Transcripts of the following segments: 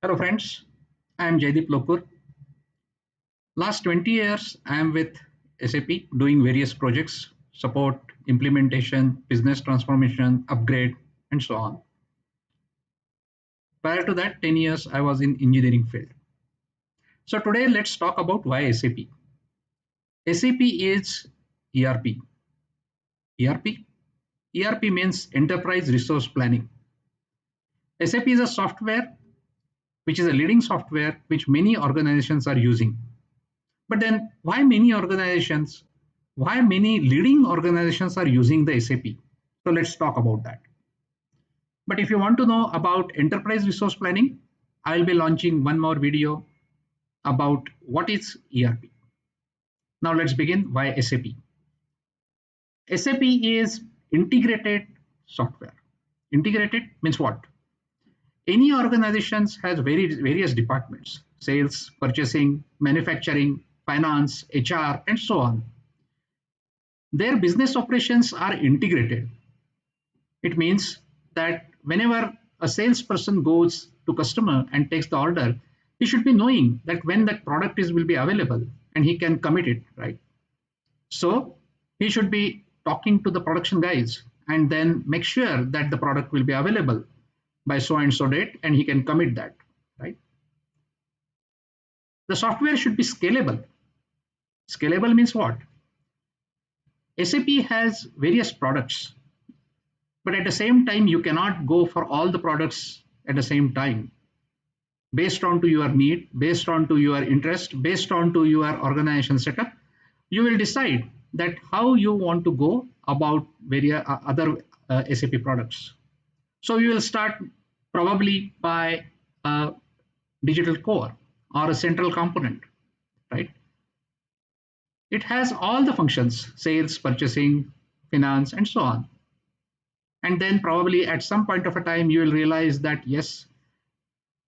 Hello friends, I am Jaideep Lokur. Last 20 years, I am with SAP doing various projects, support, implementation, business transformation, upgrade, and so on. Prior to that, 10 years, I was in engineering field. So today, let's talk about why SAP. SAP is ERP. ERP? ERP means Enterprise Resource Planning. SAP is a software which is a leading software which many organizations are using. But then why many leading organizations are using the SAP? So let's talk about that. But if you want to know about enterprise resource planning, I'll be launching one more video about what is ERP. Now let's begin why SAP. SAP is integrated software. Integrated means what? Any organizations has various departments, sales, purchasing, manufacturing, finance, HR, and so on. Their business operations are integrated. It means that whenever a salesperson goes to customer and takes the order, he should be knowing that when that product will be available and he can commit it, right? So he should be talking to the production guys and then make sure that the product will be available by so and so date and he can commit that, right? The software should be scalable. Scalable means what? SAP has various products, but at the same time, you cannot go for all the products at the same time. Based on to your need, based on to your interest, based on to your organization setup, you will decide that how you want to go about various other SAP products. So you will start probably by a digital core or a central component, right? It has all the functions, sales, purchasing, finance, and so on. And then probably at some point of a time, you will realize that, yes,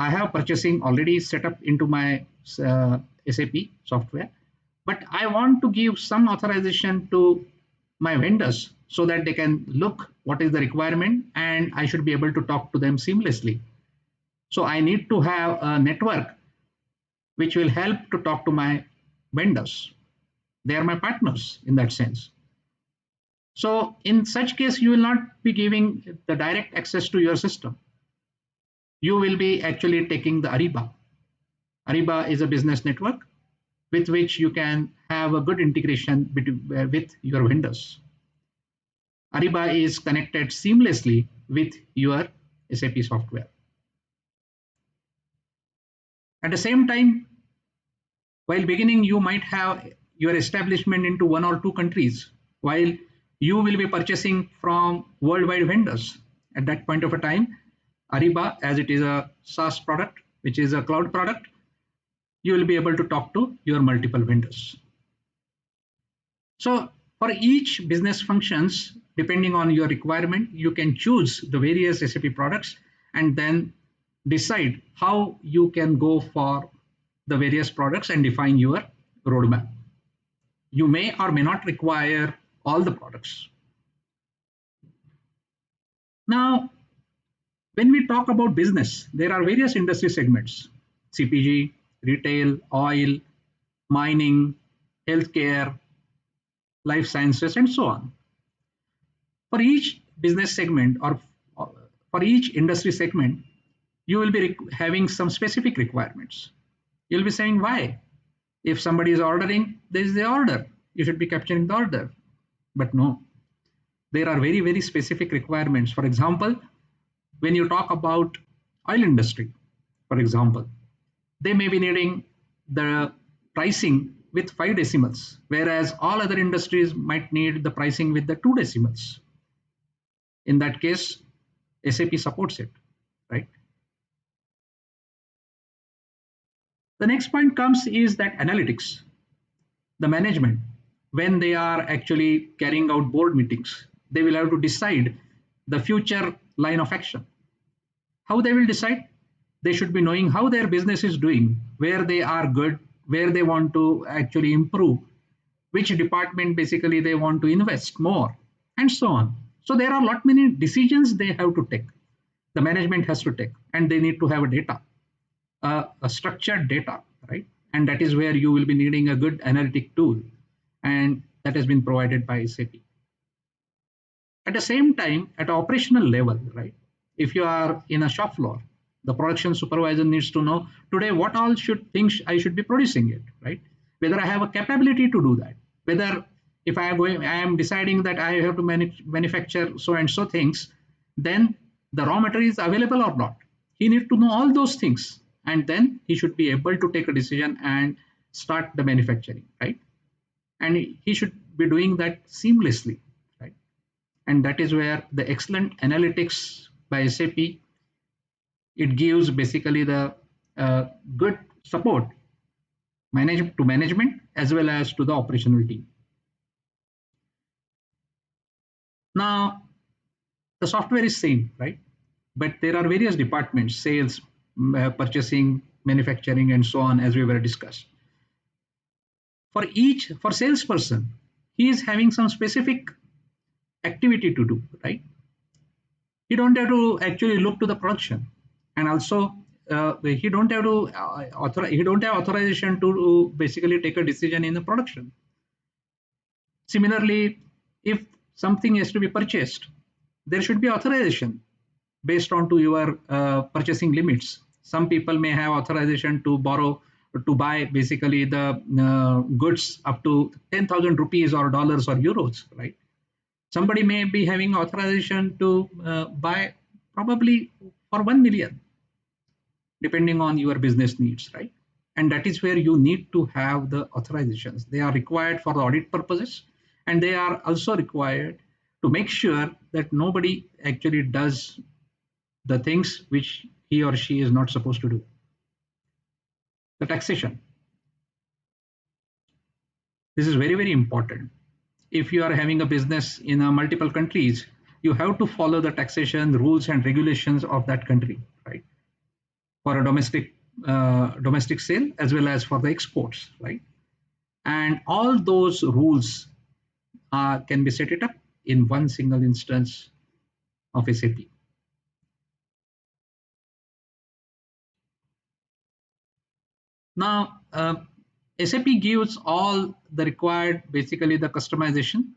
I have purchasing already set up into my SAP software, but I want to give some authorization to my vendors so that they can look what is the requirement and I should be able to talk to them seamlessly. So I need to have a network which will help to talk to my vendors. They are my partners in that sense. So in such case, you will not be giving the direct access to your system. You will be actually taking the Ariba. Ariba is a business network with which you can have a good integration with your vendors. Ariba is connected seamlessly with your SAP software. At the same time, while beginning, you might have your establishment into one or two countries, while you will be purchasing from worldwide vendors. At that point of a time, Ariba, as it is a SaaS product, which is a cloud product, you will be able to talk to your multiple vendors. So for each business functions, depending on your requirement, you can choose the various SAP products and then decide how you can go for the various products and define your roadmap. You may or may not require all the products. Now, when we talk about business, there are various industry segments: CPG, retail, oil, mining, healthcare, life sciences, and so on. For each business segment or for each industry segment, you will be having some specific requirements. You'll be saying why. If somebody is ordering, there is the order. You should be capturing the order. But no, there are very specific requirements. For example, when you talk about oil industry, for example, they may be needing the pricing with 5 decimals, whereas all other industries might need the pricing with the 2 decimals. In that case, SAP supports it, right? The next point comes is that analytics, the management, when they are actually carrying out board meetings, they will have to decide the future line of action. How they will decide? They should be knowing how their business is doing, where they are good, where they want to actually improve, which department basically they want to invest more, and so on. So there are a lot many decisions they have to take. The management has to take, and they need to have a data. a structured data, right? And that is where you will be needing a good analytic tool, and that has been provided by SAP. At the same time, at operational level, right? If you are in a shop floor, the production supervisor needs to know today what all should things I should be producing it, right? Whether I have a capability to do that, whether if I am deciding that I have to manufacture so and so things, then the raw material is available or not. He needs to know all those things, and then he should be able to take a decision and start the manufacturing, right? And he should be doing that seamlessly, right? And that is where the excellent analytics by SAP, it gives basically the good support to management as well as to the operational team. Now, the software is same, right? But there are various departments: sales, purchasing, manufacturing, and so on, as we were discussed. For salesperson, he is having some specific activity to do, right? He don't have to actually look to the production, and also he don't have authorization to basically take a decision in the production. Similarly, if something has to be purchased, there should be authorization based on to your purchasing limits. Some people may have authorization to borrow, to buy basically the goods up to 10,000 rupees or dollars or euros, right? Somebody may be having authorization to buy probably for 1 million, depending on your business needs, right? And that is where you need to have the authorizations. They are required for the audit purposes, and they are also required to make sure that nobody actually does the things which he or she is not supposed to do. The taxation. This is very, very important. If you are having a business in multiple countries, you have to follow the taxation rules and regulations of that country, right? For a domestic sale as well as for the exports, right? And all those rules can be set it up in one single instance of SAP. Now, SAP gives all the required, basically the customization.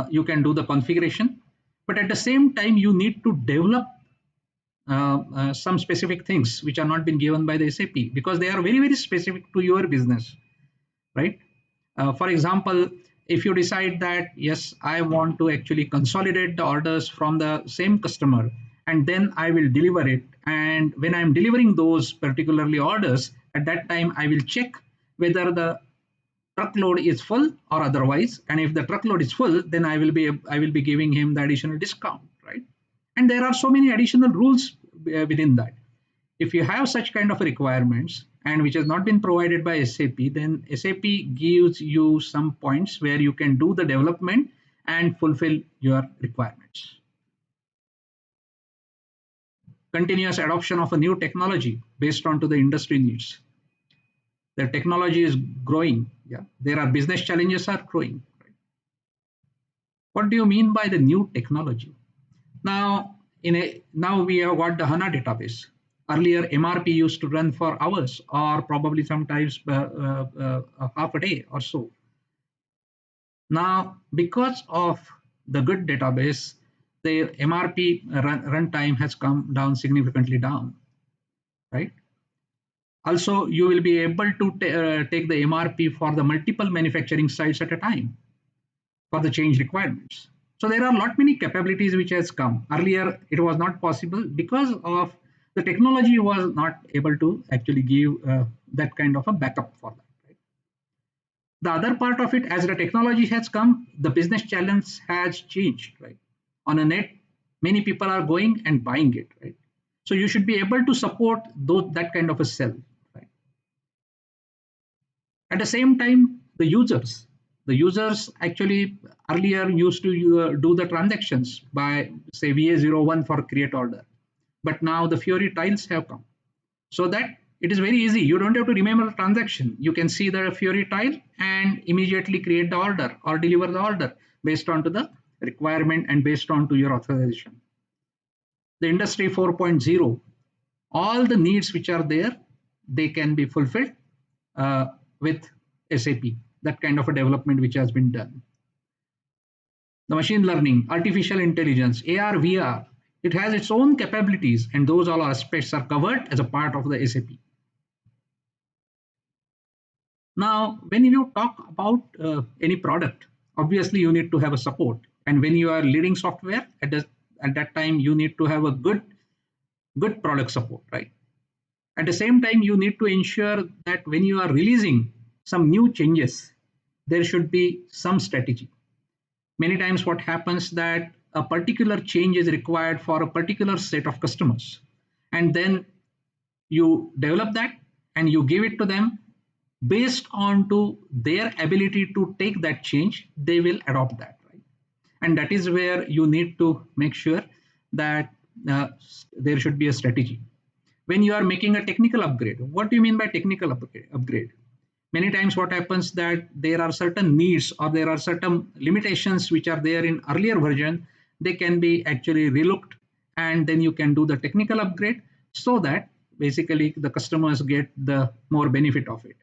You can do the configuration, but at the same time, you need to develop some specific things which are not been given by the SAP, because they are very, very specific to your business, right? For example, if you decide that, yes, I want to actually consolidate the orders from the same customer, and then I will deliver it. And when I'm delivering those particularly orders, at that time, I will check whether the truckload is full or otherwise. And if the truckload is full, then I will be giving him the additional discount, right? And there are so many additional rules within that. If you have such kind of requirements and which has not been provided by SAP, then SAP gives you some points where you can do the development and fulfill your requirements. Continuous adoption of a new technology based on to the industry needs. The technology is growing. Yeah, there are business challenges are growing. Right? What do you mean by the new technology? Now, now we have got the HANA database. Earlier, MRP used to run for hours or probably sometimes half a day or so. Now, because of the good database, the MRP runtime has come down significantly down, right? Also, you will be able to take the MRP for the multiple manufacturing sites at a time for the change requirements. So there are lot many capabilities which has come. Earlier, it was not possible because of the technology was not able to actually give that kind of a backup for that. Right? The other part of it, as the technology has come, the business challenge has changed. Right? On a net, many people are going and buying it. Right? So you should be able to support that kind of a sell. Right? At the same time, the users actually earlier used to do the transactions by say VA01 for create order, but now the Fiori tiles have come, so that it is very easy. You don't have to remember the transaction. You can see the Fiori tile and immediately create the order or deliver the order based on to the requirement and based on to your authorization. The industry 4.0, all the needs which are there, they can be fulfilled with SAP, that kind of a development which has been done. The machine learning, artificial intelligence, AR, VR, it has its own capabilities, and those all aspects are covered as a part of the SAP. Now, when you talk about any product, obviously you need to have a support. And when you are leading software, at that time, you need to have a good product support, right? At the same time, you need to ensure that when you are releasing some new changes, there should be some strategy. Many times what happens that a particular change is required for a particular set of customers. And then you develop that and you give it to them based on to their ability to take that change, they will adopt that, right? And that is where you need to make sure that there should be a strategy. When you are making a technical upgrade, what do you mean by technical upgrade? Many times what happens that there are certain needs or there are certain limitations which are there in earlier version, they can be actually relooked, and then you can do the technical upgrade so that basically the customers get the more benefit of it.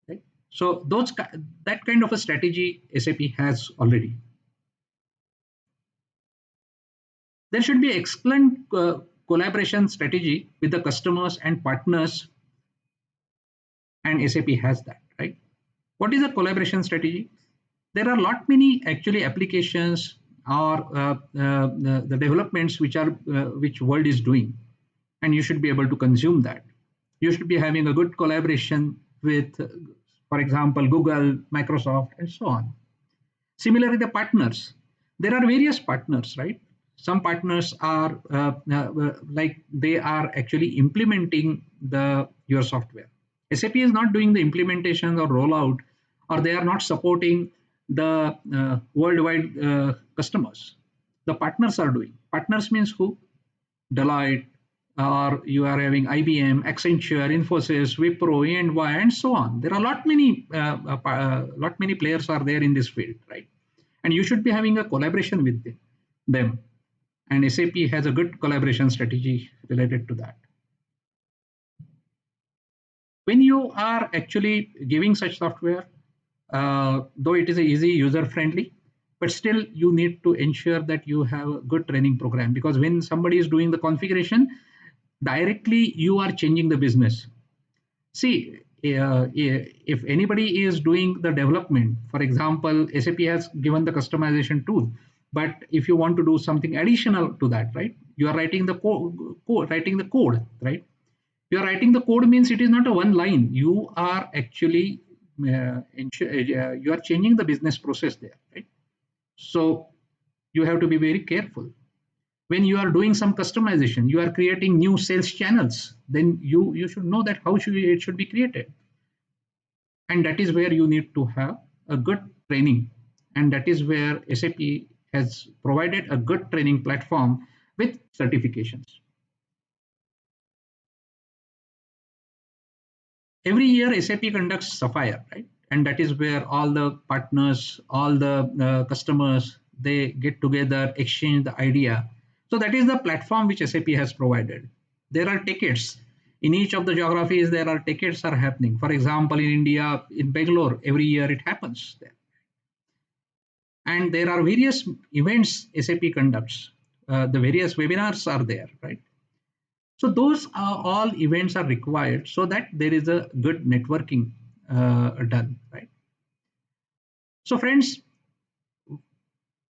Right? So that kind of a strategy SAP has already. There should be excellent collaboration strategy with the customers and partners, and SAP has that, right? What is a collaboration strategy? There are lot many actually applications or the developments which world is doing, and you should be able to consume that. You should be having a good collaboration with, for example, Google, Microsoft, and so on. Similarly, the partners. There are various partners, right? Some partners are like they are actually implementing your software. SAP is not doing the implementation or rollout, or they are not supporting the worldwide customers. The partners are doing. Partners means who? Deloitte, or you are having IBM, Accenture, Infosys, Wipro, EY, and so on. There are lot many players are there in this field, right? And you should be having a collaboration with them. And SAP has a good collaboration strategy related to that. When you are actually giving such software, though it is easy, user friendly, but still you need to ensure that you have a good training program, because when somebody is doing the configuration, directly you are changing the business. See, if anybody is doing the development, for example, SAP has given the customization tool, but if you want to do something additional to that, right, you are writing the code, right? You are writing the code means it is not a one line. You are actually you are changing the business process there, right? So you have to be very careful. When you are doing some customization, you are creating new sales channels, then you should know that how it should be created. And that is where you need to have a good training. And that is where SAP has provided a good training platform with certifications. Every year SAP conducts Sapphire, right? And that is where all the partners, all the customers, they get together, exchange the idea. So that is the platform which SAP has provided. There are tickets. In each of the geographies, there are tickets are happening. For example, in India, in Bangalore, every year it happens there. And there are various events SAP conducts. The various webinars are there, right? So those are all events are required so that there is a good networking done, right? So friends,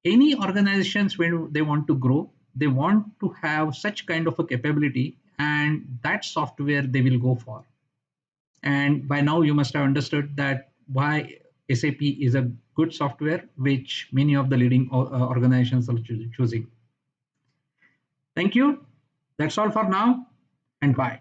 any organizations when they want to grow, they want to have such kind of a capability, and that software they will go for. And by now you must have understood that why SAP is a good software which many of the leading organizations are choosing. Thank you. That's all for now, and bye.